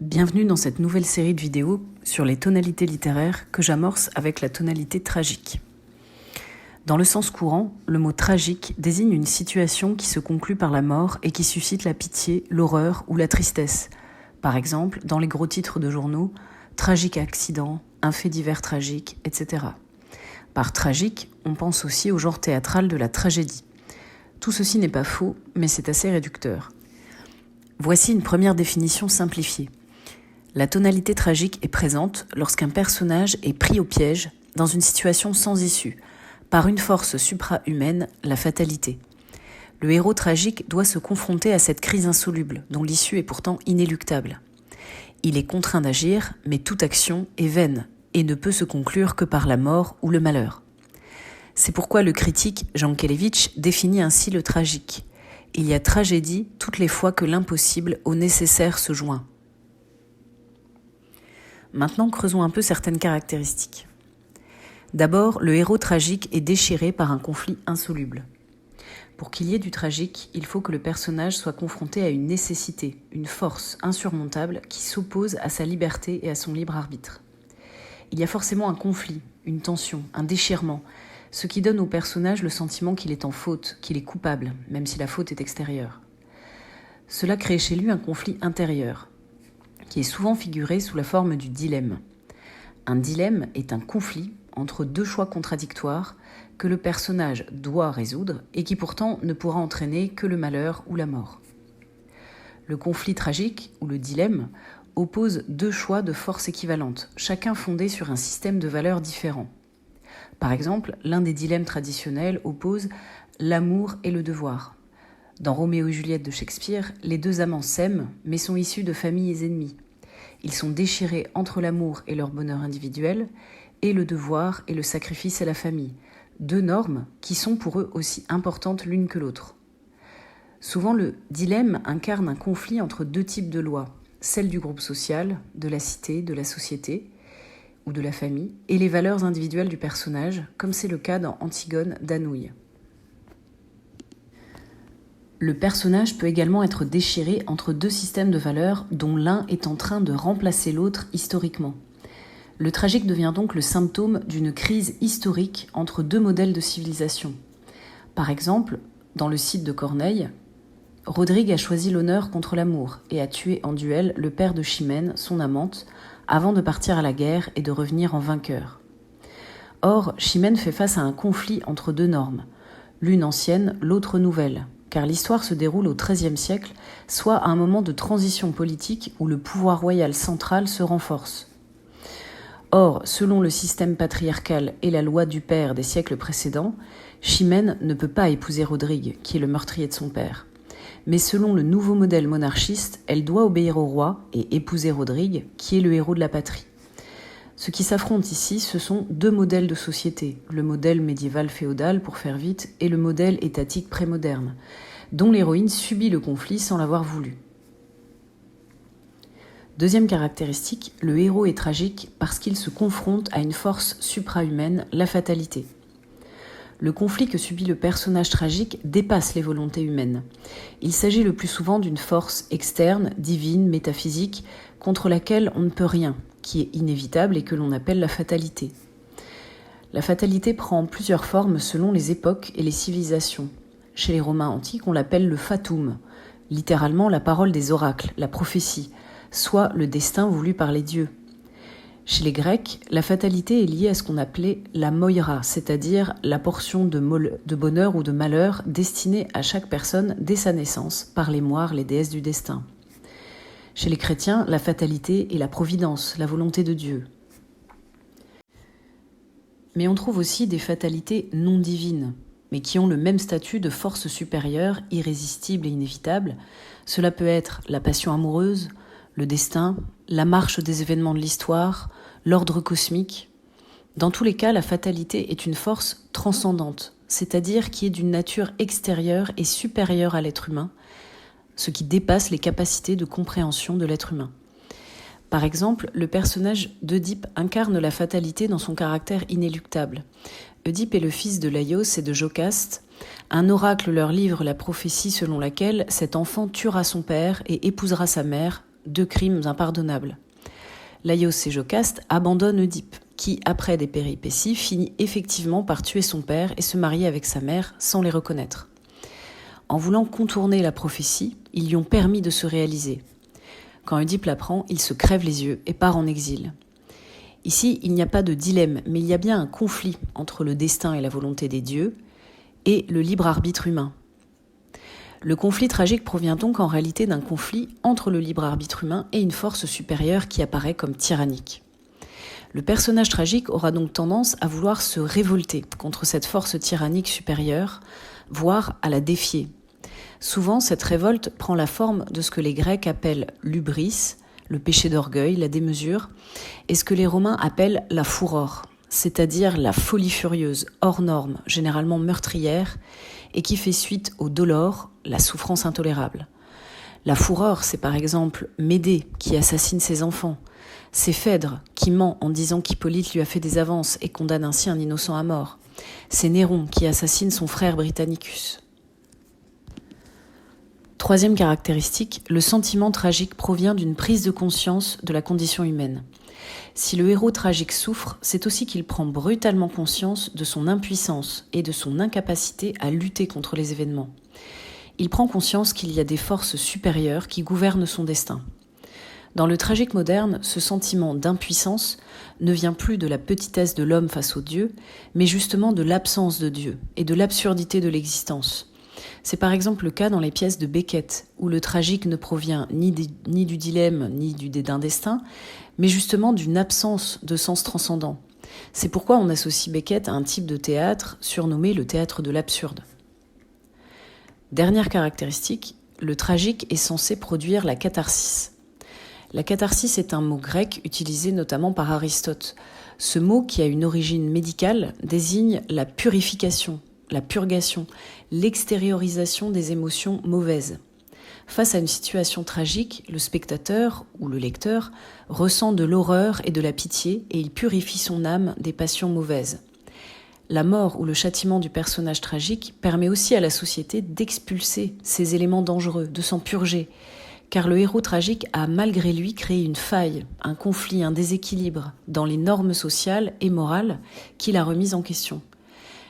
Bienvenue dans cette nouvelle série de vidéos sur les tonalités littéraires que j'amorce avec la tonalité tragique. Dans le sens courant, le mot tragique désigne une situation qui se conclut par la mort et qui suscite la pitié, l'horreur ou la tristesse. Par exemple, dans les gros titres de journaux, tragique accident, un fait divers tragique, etc. Par tragique, on pense aussi au genre théâtral de la tragédie. Tout ceci n'est pas faux, mais c'est assez réducteur. Voici une première définition simplifiée. La tonalité tragique est présente lorsqu'un personnage est pris au piège dans une situation sans issue, par une force supra-humaine, la fatalité. Le héros tragique doit se confronter à cette crise insoluble, dont l'issue est pourtant inéluctable. Il est contraint d'agir, mais toute action est vaine et ne peut se conclure que par la mort ou le malheur. C'est pourquoi le critique Jankélévitch définit ainsi le tragique. Il y a tragédie toutes les fois que l'impossible au nécessaire se joint. Maintenant, creusons un peu certaines caractéristiques. D'abord, le héros tragique est déchiré par un conflit insoluble. Pour qu'il y ait du tragique, il faut que le personnage soit confronté à une nécessité, une force insurmontable qui s'oppose à sa liberté et à son libre arbitre. Il y a forcément un conflit, une tension, un déchirement, ce qui donne au personnage le sentiment qu'il est en faute, qu'il est coupable, même si la faute est extérieure. Cela crée chez lui un conflit intérieur, qui est souvent figuré sous la forme du dilemme. Un dilemme est un conflit entre deux choix contradictoires que le personnage doit résoudre et qui pourtant ne pourra entraîner que le malheur ou la mort. Le conflit tragique, ou le dilemme, oppose deux choix de force équivalentes, chacun fondé sur un système de valeurs différent. Par exemple, l'un des dilemmes traditionnels oppose l'amour et le devoir. Dans Roméo et Juliette de Shakespeare, les deux amants s'aiment, mais sont issus de familles ennemies. Ils sont déchirés entre l'amour et leur bonheur individuel, et le devoir et le sacrifice à la famille, deux normes qui sont pour eux aussi importantes l'une que l'autre. Souvent, le dilemme incarne un conflit entre deux types de lois, celle du groupe social, de la cité, de la société ou de la famille, et les valeurs individuelles du personnage, comme c'est le cas dans Antigone d'Anouilh. Le personnage peut également être déchiré entre deux systèmes de valeurs dont l'un est en train de remplacer l'autre historiquement. Le tragique devient donc le symptôme d'une crise historique entre deux modèles de civilisation. Par exemple, dans le Cid de Corneille, Rodrigue a choisi l'honneur contre l'amour et a tué en duel le père de Chimène, son amante, avant de partir à la guerre et de revenir en vainqueur. Or, Chimène fait face à un conflit entre deux normes, l'une ancienne, l'autre nouvelle, car l'histoire se déroule au XIIIe siècle, soit à un moment de transition politique où le pouvoir royal central se renforce. Or, selon le système patriarcal et la loi du père des siècles précédents, Chimène ne peut pas épouser Rodrigue, qui est le meurtrier de son père. Mais selon le nouveau modèle monarchiste, elle doit obéir au roi et épouser Rodrigue, qui est le héros de la patrie. Ce qui s'affronte ici, ce sont deux modèles de société, le modèle médiéval-féodal pour faire vite et le modèle étatique prémoderne, dont l'héroïne subit le conflit sans l'avoir voulu. Deuxième caractéristique, le héros est tragique parce qu'il se confronte à une force supra-humaine, la fatalité. Le conflit que subit le personnage tragique dépasse les volontés humaines. Il s'agit le plus souvent d'une force externe, divine, métaphysique, contre laquelle on ne peut rien, qui est inévitable et que l'on appelle la fatalité. La fatalité prend plusieurs formes selon les époques et les civilisations. Chez les Romains antiques, on l'appelle le fatum, littéralement la parole des oracles, la prophétie, soit le destin voulu par les dieux. Chez les Grecs, la fatalité est liée à ce qu'on appelait la moira, c'est-à-dire la portion de bonheur ou de malheur destinée à chaque personne dès sa naissance par les moires, les déesses du destin. Chez les chrétiens, la fatalité est la providence, la volonté de Dieu. Mais on trouve aussi des fatalités non divines, mais qui ont le même statut de force supérieure, irrésistible et inévitable. Cela peut être la passion amoureuse, le destin, la marche des événements de l'histoire, l'ordre cosmique. Dans tous les cas, la fatalité est une force transcendante, c'est-à-dire qui est d'une nature extérieure et supérieure à l'être humain, ce qui dépasse les capacités de compréhension de l'être humain. Par exemple, le personnage d'Œdipe incarne la fatalité dans son caractère inéluctable. Œdipe est le fils de Laïos et de Jocaste. Un oracle leur livre la prophétie selon laquelle cet enfant tuera son père et épousera sa mère, 2 crimes impardonnables. Laios et Jocaste abandonnent Oedipe, qui, après des péripéties, finit effectivement par tuer son père et se marier avec sa mère sans les reconnaître. En voulant contourner la prophétie, ils lui ont permis de se réaliser. Quand Oedipe l'apprend, il se crève les yeux et part en exil. Ici, il n'y a pas de dilemme, mais il y a bien un conflit entre le destin et la volonté des dieux et le libre arbitre humain. Le conflit tragique provient donc en réalité d'un conflit entre le libre arbitre humain et une force supérieure qui apparaît comme tyrannique. Le personnage tragique aura donc tendance à vouloir se révolter contre cette force tyrannique supérieure, voire à la défier. Souvent, cette révolte prend la forme de ce que les Grecs appellent l'hubris, le péché d'orgueil, la démesure, et ce que les Romains appellent la furor, c'est-à-dire la folie furieuse, hors norme, généralement meurtrière, et qui fait suite au dolor, la souffrance intolérable. La fureur, c'est par exemple Médée qui assassine ses enfants, c'est Phèdre qui ment en disant qu'Hippolyte lui a fait des avances et condamne ainsi un innocent à mort, c'est Néron qui assassine son frère Britannicus. Troisième caractéristique, le sentiment tragique provient d'une prise de conscience de la condition humaine. Si le héros tragique souffre, c'est aussi qu'il prend brutalement conscience de son impuissance et de son incapacité à lutter contre les événements. Il prend conscience qu'il y a des forces supérieures qui gouvernent son destin. Dans le tragique moderne, ce sentiment d'impuissance ne vient plus de la petitesse de l'homme face au Dieu, mais justement de l'absence de Dieu et de l'absurdité de l'existence. C'est par exemple le cas dans les pièces de Beckett, où le tragique ne provient ni du dilemme ni du dédain destin, mais justement d'une absence de sens transcendant. C'est pourquoi on associe Beckett à un type de théâtre surnommé le théâtre de l'absurde. Dernière caractéristique, le tragique est censé produire la catharsis. La catharsis est un mot grec utilisé notamment par Aristote. Ce mot, qui a une origine médicale, désigne la purification, la purgation, l'extériorisation des émotions mauvaises. Face à une situation tragique, le spectateur ou le lecteur ressent de l'horreur et de la pitié et il purifie son âme des passions mauvaises. La mort ou le châtiment du personnage tragique permet aussi à la société d'expulser ces éléments dangereux, de s'en purger, car le héros tragique a malgré lui créé une faille, un conflit, un déséquilibre dans les normes sociales et morales qu'il a remises en question.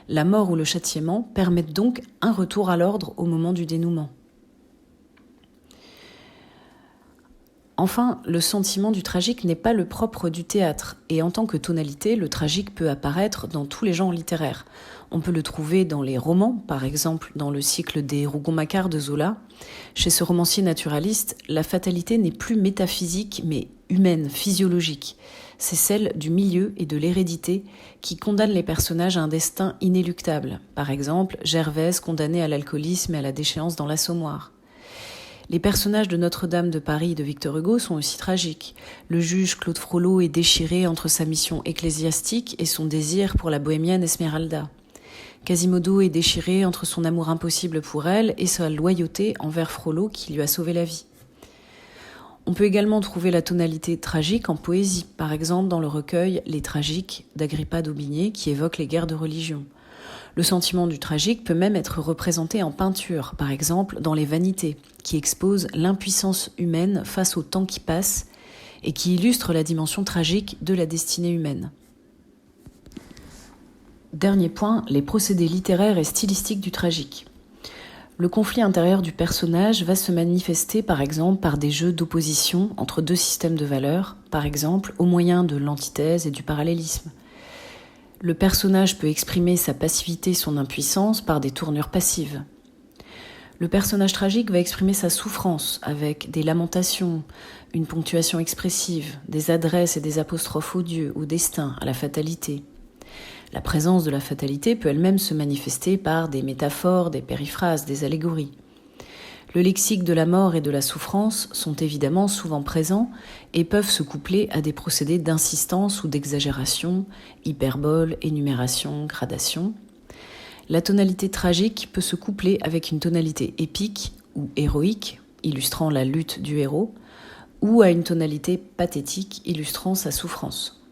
La mort ou le châtiment permettent donc un retour à l'ordre au moment du dénouement. Enfin, le sentiment du tragique n'est pas le propre du théâtre, et en tant que tonalité, le tragique peut apparaître dans tous les genres littéraires. On peut le trouver dans les romans, par exemple dans le cycle des Rougon-Macquart de Zola. Chez ce romancier naturaliste, la fatalité n'est plus métaphysique, mais humaine, physiologique. C'est celle du milieu et de l'hérédité qui condamne les personnages à un destin inéluctable. Par exemple, Gervaise condamnée à l'alcoolisme et à la déchéance dans l'Assommoir. Les personnages de Notre-Dame de Paris de Victor Hugo sont aussi tragiques. Le juge Claude Frollo est déchiré entre sa mission ecclésiastique et son désir pour la bohémienne Esmeralda. Quasimodo est déchiré entre son amour impossible pour elle et sa loyauté envers Frollo qui lui a sauvé la vie. On peut également trouver la tonalité tragique en poésie, par exemple dans le recueil Les Tragiques d'Agrippa d'Aubigné qui évoque les guerres de religion. Le sentiment du tragique peut même être représenté en peinture, par exemple dans Les Vanités, qui expose l'impuissance humaine face au temps qui passe et qui illustre la dimension tragique de la destinée humaine. Dernier point, les procédés littéraires et stylistiques du tragique. Le conflit intérieur du personnage va se manifester par exemple par des jeux d'opposition entre deux systèmes de valeurs, par exemple au moyen de l'antithèse et du parallélisme. Le personnage peut exprimer sa passivité, son impuissance par des tournures passives. Le personnage tragique va exprimer sa souffrance avec des lamentations, une ponctuation expressive, des adresses et des apostrophes au Dieu, au destin, à la fatalité. La présence de la fatalité peut elle-même se manifester par des métaphores, des périphrases, des allégories. Le lexique de la mort et de la souffrance sont évidemment souvent présents et peuvent se coupler à des procédés d'insistance ou d'exagération, hyperbole, énumération, gradation. La tonalité tragique peut se coupler avec une tonalité épique ou héroïque, illustrant la lutte du héros, ou à une tonalité pathétique, illustrant sa souffrance.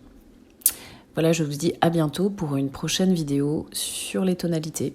Voilà, je vous dis à bientôt pour une prochaine vidéo sur les tonalités.